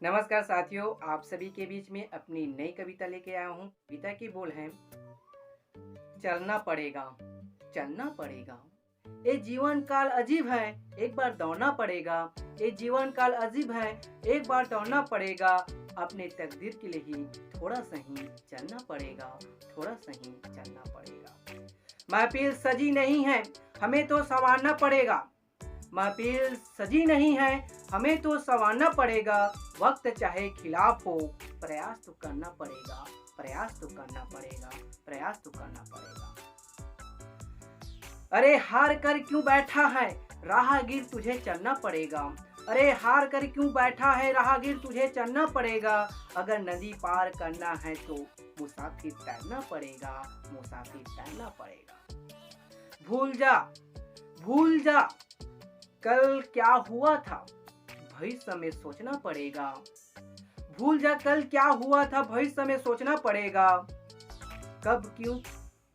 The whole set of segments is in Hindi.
नमस्कार साथियों, आप सभी के बीच में अपनी नई कविता लेके आया हूँ। कविता की बोल है, चलना पड़ेगा, चलना पड़ेगा। ये जीवन काल अजीब है, एक बार दौड़ना पड़ेगा। ये जीवन काल अजीब है, एक बार दौड़ना पड़ेगा। अपने तकदीर के लिए ही थोड़ा सही चलना पड़ेगा, थोड़ा सही चलना पड़ेगा। महफिल सजी नहीं है, हमें तो संवारना पड़ेगा। महफिल सजी नहीं है, हमें तो संवारना पड़ेगा। वक्त चाहे खिलाफ हो, प्रयास तो करना पड़ेगा, प्रयास तो करना पड़ेगा, प्रयास तो करना पड़ेगा। अरे हार कर क्यों बैठा है, राहगीर तुझे चलना पड़ेगा। अरे हार कर क्यों बैठा है, राहगीर तुझे चलना पड़ेगा। अगर नदी पार करना है तो मुसाफिर तैरना पड़ेगा, मुसाफिर तैरना पड़ेगा। भूल जा, भूल जा, कल क्या हुआ था, भविष्य में सोचना पड़ेगा। भूल जा, कल क्या हुआ था, भविष्य में सोचना पड़ेगा। कब क्यों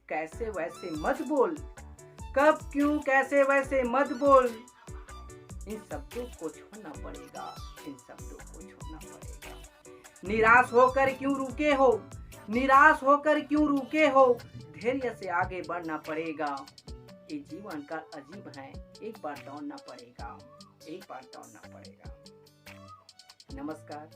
कैसे वैसे मत बोल, कब क्यों कैसे वैसे मत बोल। इन शब्दों को छोड़ना पड़ेगा, इन शब्दों को छोड़ना पड़ेगा। निराश होकर क्यों रुके हो, निराश होकर क्यों रुके हो। धैर्य से आगे बढ़ना पड़ेगा। ये जीवन का अजीब है, एक बार दौड़ना पड़ेगा, एक बार दौड़ना पड़ेगा। नमस्कार।